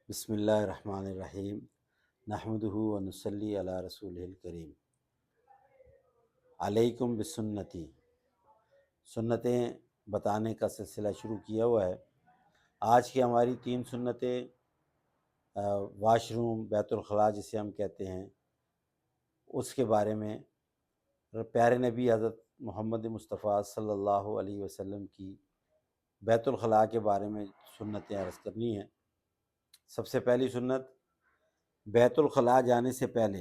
بسم اللہ الرحمن الرحیم نحمدہ و نصلی علی رسولہ الکریم علیکم بسنتی۔ سنتیں بتانے کا سلسلہ شروع کیا ہوا ہے۔ آج کی ہماری 3 سنتیں واش روم، بیت الخلاء جسے ہم کہتے ہیں، اس کے بارے میں پیارے نبی حضرت محمد مصطفیٰ صلی اللہ علیہ وسلم کی بیت الخلاء کے بارے میں سنتیں عرض کرنی ہیں۔ سب سے پہلی سنت، بیت الخلاء جانے سے پہلے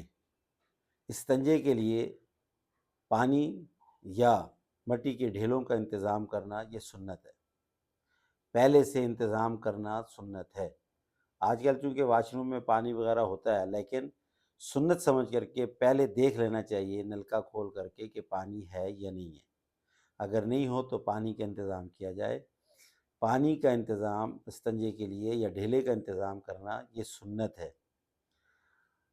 استنجے کے لیے پانی یا مٹی کے ڈھیلوں کا انتظام کرنا یہ سنت ہے۔ پہلے سے انتظام کرنا سنت ہے۔ آج کل چونکہ واش روم میں پانی وغیرہ ہوتا ہے، لیکن سنت سمجھ کر کے پہلے دیکھ لینا چاہیے نلکا کھول کر کے کہ پانی ہے یا نہیں ہے۔ اگر نہیں ہو تو پانی کا انتظام کیا جائے۔ پانی کا انتظام استنجے کے لیے یا ڈھیلے کا انتظام کرنا یہ سنت ہے۔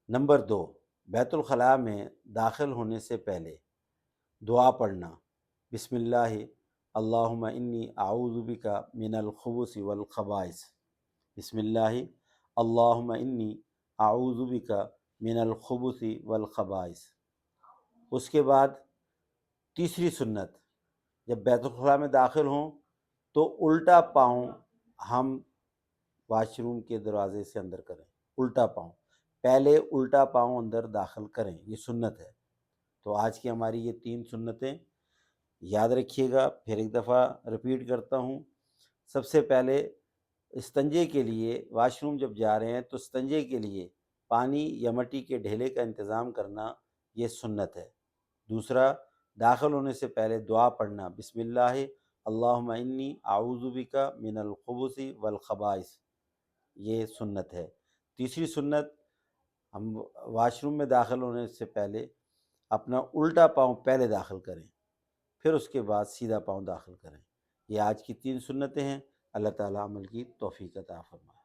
نمبر 2، بیت الخلاء میں داخل ہونے سے پہلے دعا پڑھنا۔ بسم اللہ اللہم انی اعوذ بک من الخبث والخبائث۔ بسم اللہ اللہم انی اعوذ بک من الخبث والخبائث۔ اس کے بعد تیسری سنت، جب بیت الخلاء میں داخل ہوں تو الٹا پاؤں ہم واش روم کے دروازے سے اندر کریں۔ الٹا پاؤں، پہلے الٹا پاؤں اندر داخل کریں، یہ سنت ہے۔ تو آج کی ہماری یہ 3 سنتیں یاد رکھیے گا، پھر ایک دفعہ رپیٹ کرتا ہوں۔ سب سے پہلے استنجے کے لیے واش روم جب جا رہے ہیں تو استنجے کے لیے پانی یا مٹی کے ڈھیلے کا انتظام کرنا یہ سنت ہے۔ دوسرا، داخل ہونے سے پہلے دعا پڑھنا، بسم اللہ اللہم انی اعوذ بک من الخبث والخبائث، یہ سنت ہے۔ تیسری سنت، ہم واش روم میں داخل ہونے سے پہلے اپنا الٹا پاؤں پہلے داخل کریں، پھر اس کے بعد سیدھا پاؤں داخل کریں۔ یہ آج کی 3 سنتیں ہیں۔ اللہ تعالیٰ عمل کی توفیق عطا فرمائے۔